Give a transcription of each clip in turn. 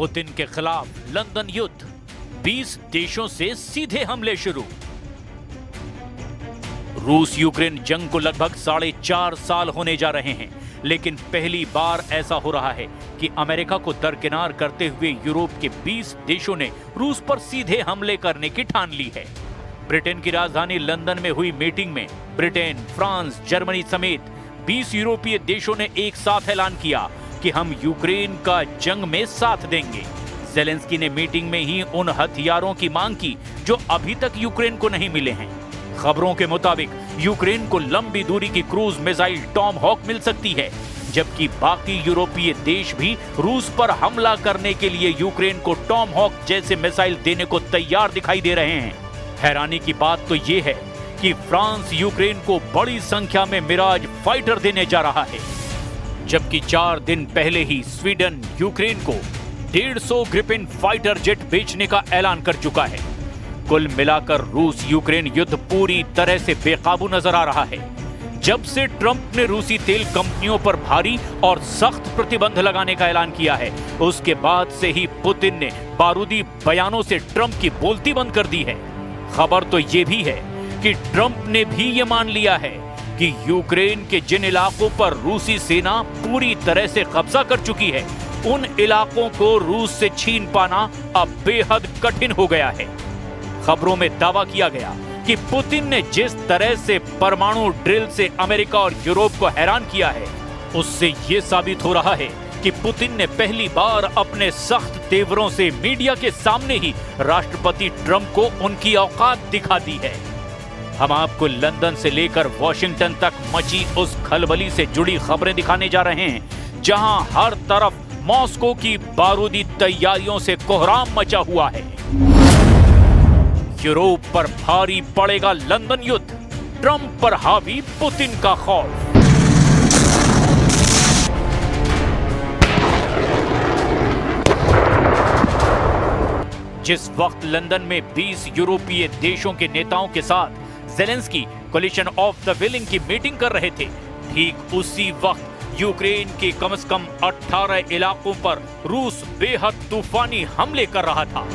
Putin के खिलाफ London युद्ध, 20 देशों से सीधे हमले शुरू। रूस यूक्रेन जंग को लगभग 4.5 साल होने जा रहे हैं, लेकिन पहली बार ऐसा हो रहा है कि अमेरिका को दरकिनार करते हुए यूरोप के 20 देशों ने रूस पर सीधे हमले करने की ठान ली है। ब्रिटेन की राजधानी लंदन में हुई मीटिंग में ब्रिटेन, फ्रांस, जर्मनी समेत 20 यूरोपीय देशों ने एक साथ ऐलान किया कि हम यूक्रेन का जंग में साथ देंगे। ज़ेलेंस्की ने मीटिंग में ही उन हथियारों की मांग की जो अभी तक यूक्रेन को नहीं मिले हैं। खबरों के मुताबिक यूक्रेन को लंबी दूरी की क्रूज मिसाइल टॉम हॉक मिल सकती है, जबकि बाकी यूरोपीय देश भी रूस पर हमला करने के लिए यूक्रेन को टॉम हॉक जैसे मिसाइल देने को तैयार दिखाई दे रहे हैं। हैरानी की बात तो ये है कि फ्रांस यूक्रेन को बड़ी संख्या में मिराज फाइटर देने जा रहा है, जबकि 4 दिन पहले ही स्वीडन यूक्रेन को 150 ग्रिपेन फाइटर जेट बेचने का ऐलान कर चुका है। कुल मिलाकर रूस यूक्रेन युद्ध पूरी तरह से बेकाबू नजर आ रहा है। जब से ट्रंप ने रूसी तेल कंपनियों पर भारी और सख्त प्रतिबंध लगाने का ऐलान किया है, उसके बाद से ही पुतिन ने बारूदी बयानों से ट्रंप की बोलती बंद कर दी है। खबर तो ये भी है कि ट्रंप ने भी ये मान लिया है कि यूक्रेन के जिन इलाकों पर रूसी सेना पूरी तरह से कब्जा कर चुकी है, उन इलाकों को रूस से छीन पाना अब बेहद कठिन हो गया है। खबरों में दावा किया गया कि पुतिन ने जिस तरह से परमाणु ड्रिल से अमेरिका और यूरोप को हैरान किया है, उससे यह साबित हो रहा है कि पुतिन ने पहली बार अपने सख्त तेवरों से मीडिया के सामने ही राष्ट्रपति ट्रंप को उनकी औकात दिखा दी है। हम आपको लंदन से लेकर वॉशिंगटन तक मची उस खलबली से जुड़ी खबरें दिखाने जा रहे हैं, जहां हर तरफ मॉस्को की बारूदी तैयारियों से कोहराम मचा हुआ है। यूरोप पर भारी पड़ेगा लंदन युद्ध, ट्रंप पर हावी पुतिन का खौफ। जिस वक्त लंदन में 20 यूरोपीय देशों के नेताओं के साथ Zelensky collision of the willing की मीटिंग कर रहे थे, ठीक उसी वक्त यूक्रेन के कम से कम 18 इलाकों पर रूस बेहद तूफानी हमले कर रहा था।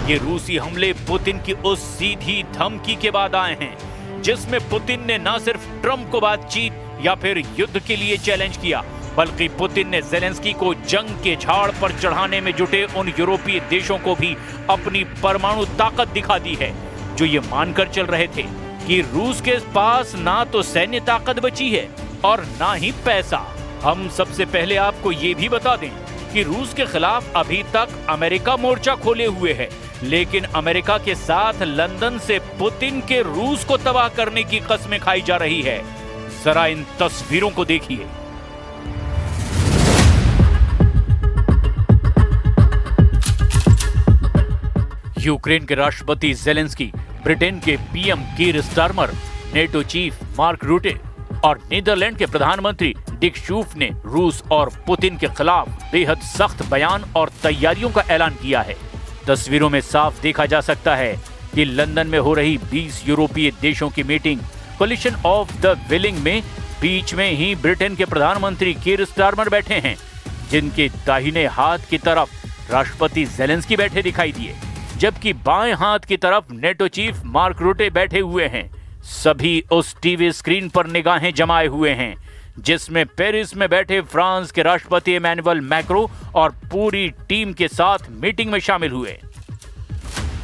ये रूसी हमले पुतिन की उस सीधी धमकी के बाद आए हैं, जिसमें पुतिन ने न सिर्फ ट्रंप को बातचीत या फिर युद्ध के लिए चैलेंज किया, बल्कि पुतिन ने ज़ेलेंस्की को जंग के झाड़ पर चढ़ाने में जुटे उन यूरोपीय देशों को भी अपनी परमाणु ताकत दिखा दी है, जो ये मानकर चल रहे थे कि रूस के पास ना तो सैन्य ताकत बची है और ना ही पैसा। हम सबसे पहले आपको ये भी बता दें कि रूस के खिलाफ अभी तक अमेरिका मोर्चा खोले हुए है, लेकिन अमेरिका के साथ लंदन से पुतिन के रूस को तबाह करने की कस्में खाई जा रही है। जरा इन तस्वीरों को देखिए। यूक्रेन के राष्ट्रपति ज़ेलेंस्की, ब्रिटेन के PM Keir Starmer, NATO chief mark रूटे और नीदरलैंड के प्रधानमंत्री डिक शूफ ने रूस और पुतिन के खिलाफ बेहद सख्त बयान और तैयारियों का ऐलान किया है। तस्वीरों में साफ देखा जा सकता है कि लंदन में हो रही 20 यूरोपीय देशों की meeting collision of the willing में बीच में ही ब्रिटेन के प्रधानमंत्री कीर स्टारमर बैठे हैं, जिनके दाहिने हाथ की तरफ राष्ट्रपति ज़ेलेंस्की बैठे दिखाई दिए, जबकि बाएं हाथ की तरफ नेटो चीफ मार्क रूटे बैठे हुए हैं। सभी उस टीवी स्क्रीन पर निगाहें जमाए हुए हैं, जिसमें पेरिस में बैठे फ्रांस के राष्ट्रपति इमैनुअल मैक्रो और पूरी टीम के साथ मीटिंग में शामिल हुए।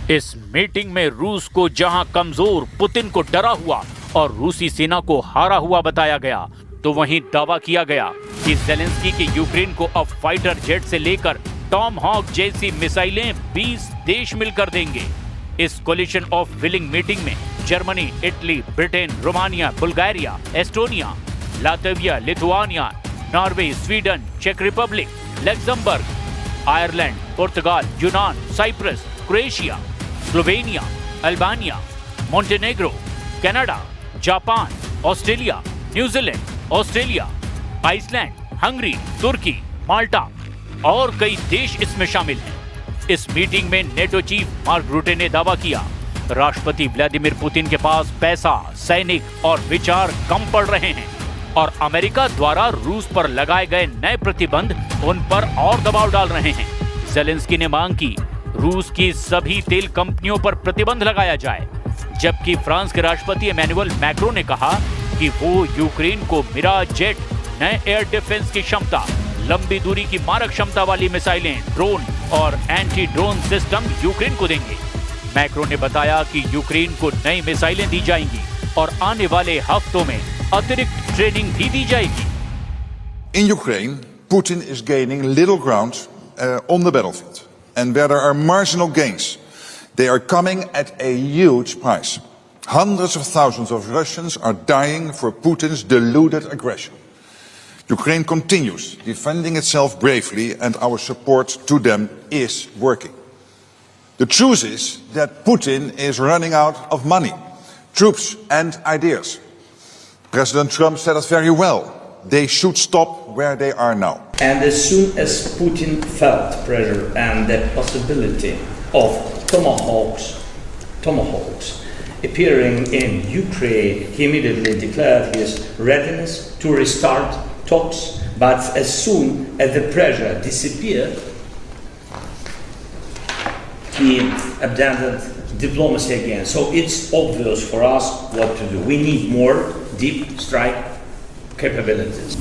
इस मीटिंग में रूस को जहां कमजोर, पुतिन को डरा हुआ और रूसी सेना को हारा हुआ बताया गया, तो वहीं दावा किया गया कि ज़ेलेंस्की के यूक्रेन को अब फाइटर जेट से लेकर टॉम हॉक जैसी मिसाइलें 20 देश मिलकर देंगे। इस कोलिशन ऑफ विलिंग मीटिंग में Germany, Italy, Britain, Romania, Bulgaria, Estonia, Latvia, Lithuania, Norway, Sweden, चेक रिपब्लिक, लग्जमबर्ग, आयरलैंड, पुर्तगाल, यूनान, Cyprus, Croatia, Slovenia, Albania, Montenegro, Canada, Japan, Australia, New Zealand, Australia, Iceland, Hungary, तुर्की, माल्टा और कई देश इसमें शामिल हैं। इस मीटिंग में नेटो चीफ मार्क रूटे ने दावा किया, राष्ट्रपति व्लादिमीर पुतिन के पास पैसा, सैनिक और विचार कम पड़ रहे हैं। और अमेरिका द्वारा रूस पर लगाए गए नए प्रतिबंध उन पर और दबाव डाल रहे हैं। ज़ेलेंस्की ने मांग की रूस की सभी तेल कंपनियों पर प्रतिबंध लगाया जाए, जबकि फ्रांस के राष्ट्रपति इमैनुअल मैक्रो ने कहा कि वो यूक्रेन को मिराज जेट, नए एयर डिफेंस की क्षमता, लंबी दूरी की मारक क्षमता वाली मिसाइलें, ड्रोन और एंटी ड्रोन सिस्टम यूक्रेन को देंगे। मैक्रो ने बताया कि यूक्रेन को नई मिसाइलें दी जाएंगी और आने वाले हफ्तों में अतिरिक्त ट्रेनिंग भी दी जाएगी। In Ukraine, Putin is gaining little ground on the battlefield, and where there are marginal gains, they are coming at a huge price. Hundreds of thousands of Russians are dying for Putin's deluded aggression. Ukraine continues defending itself bravely, and our support to them is working. The truth is that Putin is running out of money, troops and ideas. President Trump said it very well. They should stop where they are now. And as soon as Putin felt pressure and the possibility of tomahawks appearing in Ukraine, he immediately declared his readiness to restart talks. But as soon as the pressure disappeared, he abandoned diplomacy again. So it's obvious for us what to do. We need more deep strike capabilities.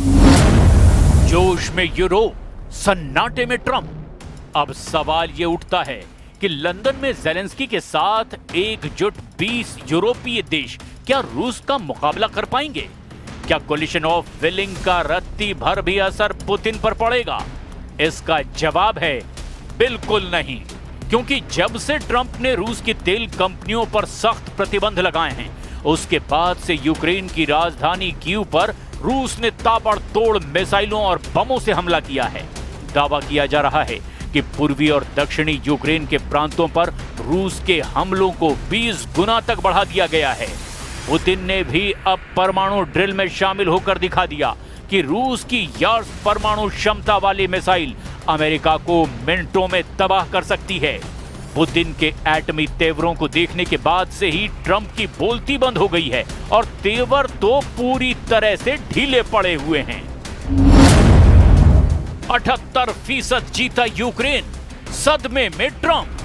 जोश में Europe, सन्नाटे में Trump. अब सवाल ये उठता है कि लंदन में ज़ेलेंस्की के साथ एकजुट 20 यूरोपीय देश क्या रूस का मुकाबला कर पाएंगे? क्या कोलिशन ऑफ विलिंग का रत्ती भर भी असर पुतिन पर पड़ेगा? इसका जवाब है बिल्कुल नहीं, क्योंकि जब से ट्रंप ने रूस की तेल कंपनियों पर सख्त प्रतिबंध लगाए हैं, उसके बाद से यूक्रेन की राजधानी कीव पर रूस ने ताबड़तोड़ मिसाइलों और बमों से हमला किया है। दावा किया जा रहा है कि पूर्वी और दक्षिणी यूक्रेन के प्रांतों पर रूस के हमलों को 20 गुना तक बढ़ा दिया गया है। पुतिन ने भी अब परमाणु ड्रिल में शामिल होकर दिखा दिया कि रूस की यार्स परमाणु क्षमता वाली मिसाइल अमेरिका को मिनटों में तबाह कर सकती है। पुतिन के एटमी तेवरों को देखने के बाद से ही ट्रंप की बोलती बंद हो गई है और तेवर तो पूरी तरह से ढीले पड़े हुए हैं। 78% जीता यूक्रेन, सदमे में ट्रंप।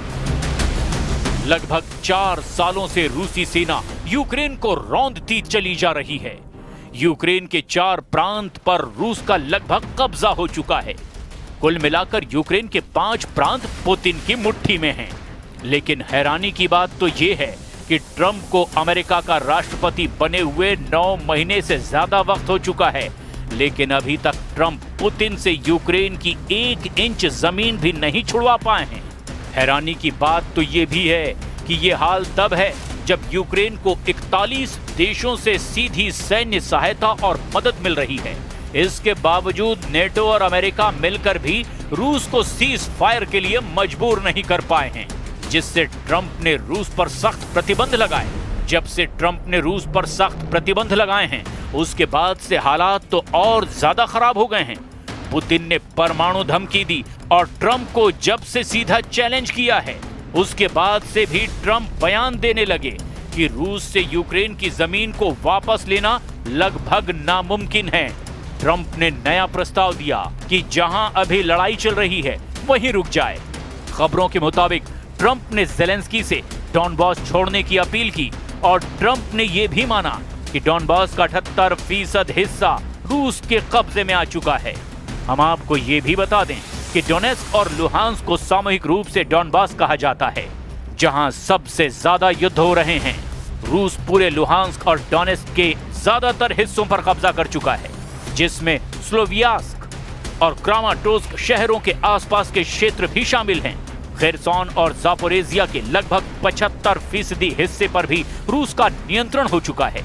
लगभग 4 सालों से रूसी सेना यूक्रेन को रौंदती चली जा रही है। यूक्रेन के 4 प्रांत पर रूस का लगभग कब्जा हो चुका है। कुल मिलाकर यूक्रेन के 5 प्रांत पुतिन की मुट्ठी में हैं। लेकिन हैरानी की बात तो यह है कि ट्रंप को अमेरिका का राष्ट्रपति बने हुए 9 महीने से ज्यादा वक्त हो चुका है, लेकिन अभी तक ट्रंप पुतिन से यूक्रेन की 1 इंच जमीन भी नहीं छुड़वा पाए हैं। हैरानी की बात तो ये भी है कि ये हाल तब है जब यूक्रेन को 41 देशों से सीधी सैन्य सहायता और मदद मिल रही है। इसके बावजूद नेटो और अमेरिका मिलकर भी रूस को सीज फायर के लिए मजबूर नहीं कर पाए हैं, जिससे ट्रंप ने रूस पर सख्त प्रतिबंध लगाए। जब से ट्रंप ने रूस पर सख्त प्रतिबंध लगाए हैं, उसके बाद से हालात तो और ज्यादा खराब हो गए हैं। पुतिन ने परमाणु धमकी दी और ट्रंप को जब से सीधा चैलेंज किया है, उसके बाद से भी ट्रंप बयान देने लगे कि रूस से यूक्रेन की जमीन को वापस लेना लगभग नामुमकिन है। ट्रंप ने नया प्रस्ताव दिया कि जहां अभी लड़ाई चल रही है वहीं रुक जाए। खबरों के मुताबिक ट्रंप ने ज़ेलेंस्की से डॉनबास छोड़ने की अपील की और ट्रंप ने यह भी माना कि डॉनबास का 78% हिस्सा रूस के कब्जे में आ चुका है। हम आपको ये भी बता दें कि डोनेट्स्क और लुहांस्क को सामूहिक रूप से डॉनबास कहा जाता है, जहां सबसे ज्यादा युद्ध हो रहे हैं। रूस पूरे लुहांस्क और डोनेट्स्क के ज्यादातर हिस्सों पर कब्जा कर चुका है, जिसमें स्लोवियास्क और क्रामाटोर्स्क शहरों के आसपास के क्षेत्र भी शामिल हैं। खेरसॉन और जापोरेजिया के लगभग 75% हिस्से पर भी रूस का नियंत्रण हो चुका है।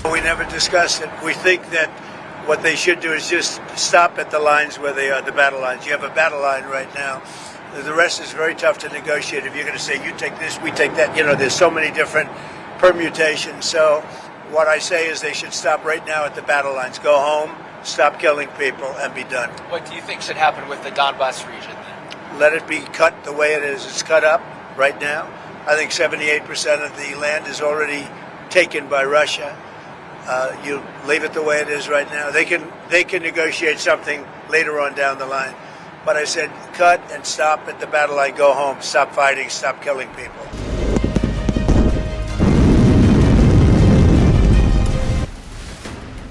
We never discussed it. We think that what they should do is just stop at the lines where they are, the battle lines. You have a battle line right now. The rest is very tough to negotiate. If you're going to say, you take this, we take that, there's so many different permutations. So what I say is they should stop right now at the battle lines. Go home, stop killing people, and be done. What do you think should happen with the Donbas region then? Let it be cut the way it is. It's cut up right now. I think 78% of the land is already taken by Russia. You leave it the way it is right now. They can negotiate something later on down the line. But I said, cut and stop at the battle line. Go home. Stop fighting. Stop killing people.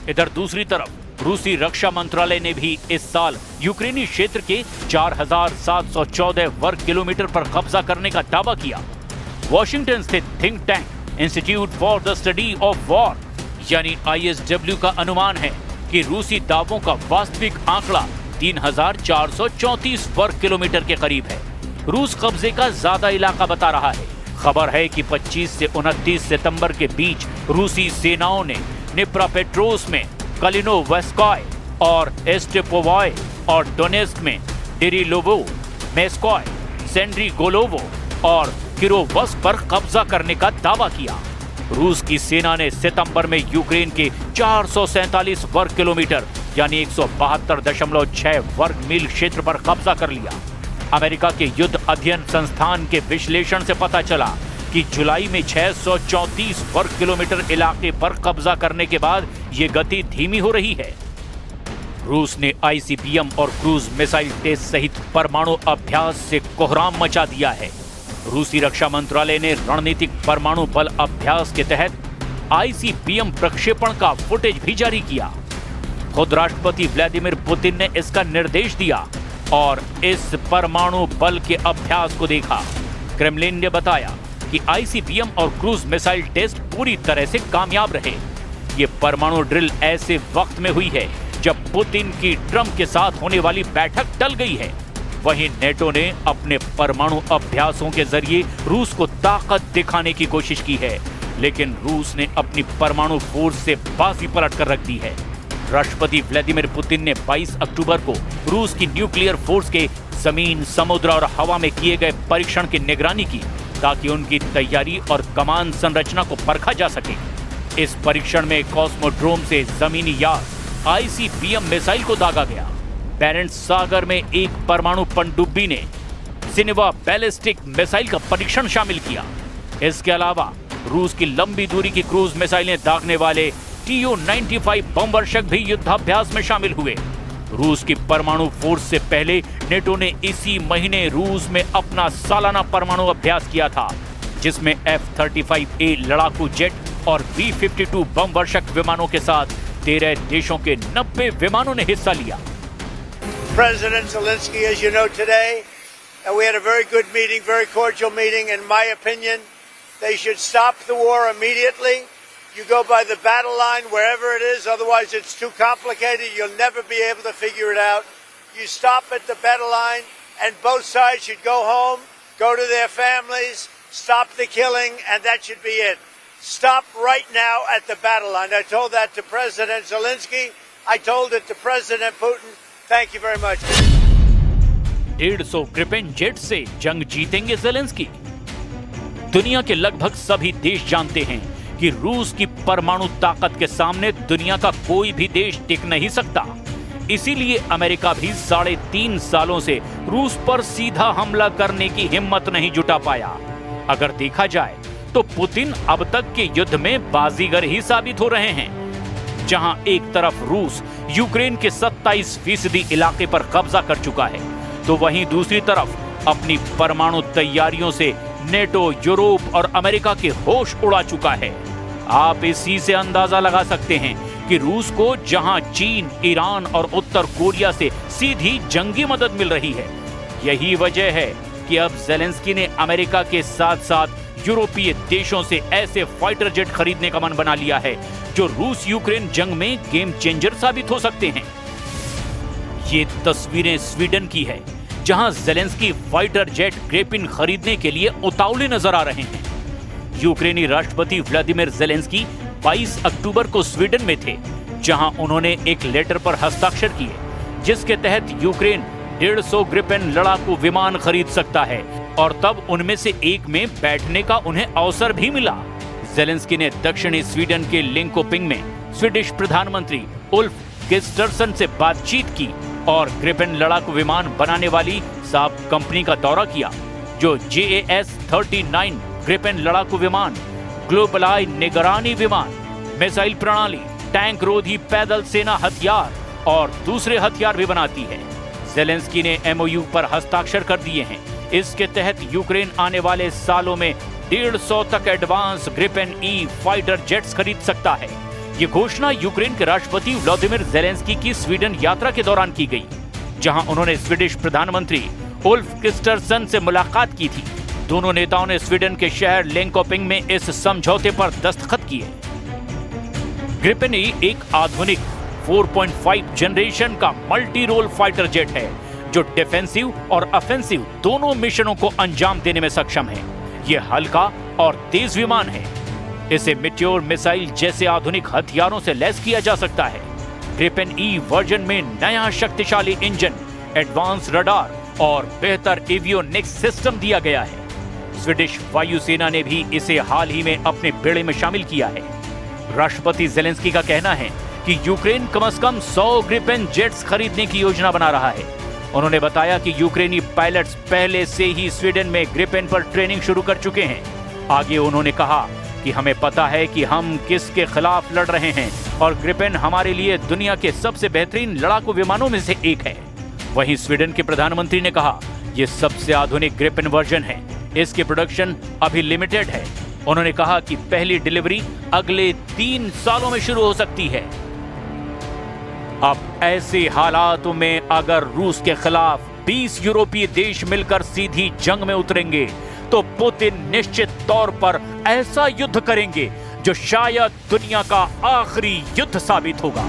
इधर दूसरी तरफ रूसी रक्षा मंत्रालय ने भी इस साल यूक्रेनी क्षेत्र के 4,714 वर्ग किलोमीटर पर कब्जा करने का दावा किया। वॉशिंगटन स्थित think tank institute for the study of war यानी ISW का अनुमान है कि रूसी दावों का वास्तविक आंकड़ा 3,434 वर्ग किलोमीटर के करीब है। रूस कब्जे का ज्यादा इलाका बता रहा है। खबर है कि 25 से 29 सितंबर के बीच रूसी सेनाओं ने निप्रोपेट्रोव्स्क में कलिनोवस्काय और एस्टेपोवाय और डोनेस्क में डेरिलोवो, मेस्कॉय, सेंड्रीगोलोवो और किरोवस्क पर कब्जा करने का दावा किया। रूस की सेना ने सितंबर में यूक्रेन के 447 वर्ग किलोमीटर यानी 172.6 वर्ग मील क्षेत्र पर कब्जा कर लिया। अमेरिका के युद्ध अध्ययन संस्थान के विश्लेषण से पता चला कि जुलाई में 634 वर्ग किलोमीटर इलाके पर कब्जा करने के बाद ये गति धीमी हो रही है। रूस ने ICBM और क्रूज मिसाइल टेस्ट सहित परमाणु अभ्यास से कोहराम मचा दिया है। रूसी रक्षा मंत्रालय ने रणनीतिक परमाणु बल अभ्यास के तहत ICBM प्रक्षेपण का फुटेज भी जारी किया। खुद राष्ट्रपति व्लादिमीर पुतिन ने इसका निर्देश दिया और इस परमाणु बल के अभ्यास को देखा। क्रेमलिन ने बताया कि ICBM और क्रूज मिसाइल टेस्ट पूरी तरह से कामयाब रहे। ये परमाणु ड्रिल ऐसे वक्त में हुई है जब पुतिन की ट्रंप के साथ होने वाली बैठक टल गई है। वहीं नेटो ने अपने परमाणु अभ्यासों के जरिए रूस को ताकत दिखाने की कोशिश की है, लेकिन रूस ने अपनी परमाणु फोर्स से बाजी पलट कर रख दी है। राष्ट्रपति व्लादिमीर पुतिन ने 22 अक्टूबर को रूस की न्यूक्लियर फोर्स के जमीन, समुद्र और हवा में किए गए परीक्षण की निगरानी की ताकि उनकी तैयारी और कमान संरचना को परखा जा सके। इस परीक्षण में कॉस्मोड्रोम से जमीनी यार्ड ICBM मिसाइल को दागा गया। बैरेंट्स सागर में एक परमाणु पनडुब्बी ने सिनेवा बैलिस्टिक मिसाइल का परीक्षण शामिल किया। इसके अलावा रूस की लंबी दूरी की क्रूज मिसाइलें दागने वाले Tu-95 बमवर्षक भी युद्धाभ्यास में शामिल हुए। रूस की परमाणु फोर्स से पहले नेटो ने इसी महीने रूस में अपना सालाना परमाणु अभ्यास किया था, जिसमें F-35A लड़ाकू जेट और B-52 बमवर्षक विमानों के साथ 13 देशों के 90 विमानों ने हिस्सा लिया। President Zelensky, as you know today, and we had a very good meeting, very cordial meeting. In my opinion, they should stop the war immediately. You go by the battle line wherever it is, otherwise it's too complicated. You'll never be able to figure it out. You stop at the battle line, and both sides should go home, go to their families, stop the killing, and that should be it. Stop right now at the battle line. I told that to President Zelensky. I told it to President Putin. Thank you very much. 150 Gripen jet से जंग जीतेंगे Zelensky. दुनिया के लगभग सभी देश जानते हैं कि रूस की परमाणु ताकत के सामने दुनिया का कोई भी देश टिक नहीं सकता। इसीलिए अमेरिका भी 3.5 सालों से रूस पर सीधा हमला करने की हिम्मत नहीं जुटा पाया। अगर देखा जाए तो पुतिन अब तक के युद्ध में बाजीगर ही साबित हो रहे हैं। जहां एक तरफ रूस यूक्रेन के 27% इलाके पर कब्जा कर चुका है, तो वहीं दूसरी तरफ अपनी परमाणु तैयारियों से नेटो, यूरोप और अमेरिका के होश उड़ा चुका है। आप इसी से अंदाजा लगा सकते हैं कि रूस को जहां चीन, ईरान और उत्तर कोरिया से सीधी जंगी मदद मिल रही है, यही वजह है कि अब ज़ेलेंस्की ने अमेरिका के साथ साथ यूरोपीय देशों से ऐसे फाइटर जेट खरीदने का मन बना लिया है जो रूस यूक्रेन जंग में गेम चेंजर साबित हो सकते हैं। ये तस्वीरें स्वीडन की है, जहां ज़ेलेंस्की फाइटर जेट ग्रिपेन खरीदने के लिए उतावले नजर आ रहे हैं। यूक्रेनी राष्ट्रपति व्लादिमीर ज़ेलेंस्की 22 अक्टूबर को स्वीडन में थे, जहां उन्होंने एक लेटर पर हस्ताक्षर किए, जिसके तहत यूक्रेन 150 ग्रिपेन लड़ाकू विमान खरीद सकता है और तब उनमें से एक में बैठने का उन्हें अवसर भी मिला। ज़ेलेंस्की ने दक्षिणी स्वीडन के लिंकोपिंग में स्वीडिश प्रधानमंत्री उल्फ क्रिस्टरसन से बातचीत की और ग्रिपेन लड़ाकू विमान बनाने वाली साब कंपनी का दौरा किया, जो JAS-39 ग्रिपेन लड़ाकू विमान, ग्लोबलाई निगरानी विमान, मिसाइल प्रणाली, टैंक रोधी पैदल सेना हथियार और दूसरे हथियार भी बनाती है। ज़ेलेंस्की ने एमओयू पर हस्ताक्षर कर दिए हैं। इसके तहत यूक्रेन आने वाले सालों में 150 तक advance Gripen E fighter jets खरीद सकता है। ये घोषणा यूक्रेन के राष्ट्रपति व्लादिमीर ज़ेलेंस्की की स्वीडन यात्रा के दौरान की गई, जहां उन्होंने स्वीडिश प्रधानमंत्री उल्फ क्रिस्टरसन से मुलाकात की थी। दोनों नेताओं ने स्वीडन के शहर लिंकोपिंग में इस समझौते पर दस्तखत किए। ग्रिपेन ई एक आधुनिक 4.5 जनरेशन का मल्टी रोल फाइटर जेट है, जो डिफेंसिव और ऑफेंसिव दोनों मिशनों को अंजाम देने में सक्षम है। यह हल्का और तेज विमान है। इसे मिट्योर मिसाइल जैसे आधुनिक हथियारों से लैस किया जा सकता है। ग्रिपेन ई वर्जन में नया शक्तिशाली इंजन, एडवांस रडार और बेहतर एवियोनिक्स सिस्टम दिया गया है। स्वीडिश वायुसेना ने भी इसे हाल ही में अपने बेड़े में शामिल किया है। राष्ट्रपति ज़ेलेंस्की का कहना है कि यूक्रेन कम से कम 100 ग्रिपेन जेट्स खरीदने की योजना बना रहा है। उन्होंने बताया कि यूक्रेनी पायलट्स पहले से ही स्वीडन में ग्रिपेन पर ट्रेनिंग शुरू कर चुके हैं। आगे उन्होंने कहा कि हमें पता है कि हम किसके खिलाफ लड़ रहे हैं और ग्रिपेन हमारे लिए दुनिया के सबसे बेहतरीन लड़ाकू विमानों में से एक है। वहीं स्वीडन के प्रधानमंत्री ने कहा, यह सबसे आधुनिक ग्रिपेन वर्जन है। इसकी प्रोडक्शन अभी लिमिटेड है। उन्होंने कहा कि पहली डिलीवरी अगले 3 सालों में शुरू हो सकती है। अब ऐसे हालातों में अगर रूस के खिलाफ 20 यूरोपीय देश मिलकर सीधी जंग में उतरेंगे तो पुतिन निश्चित तौर पर ऐसा युद्ध करेंगे जो शायद दुनिया का आखिरी युद्ध साबित होगा।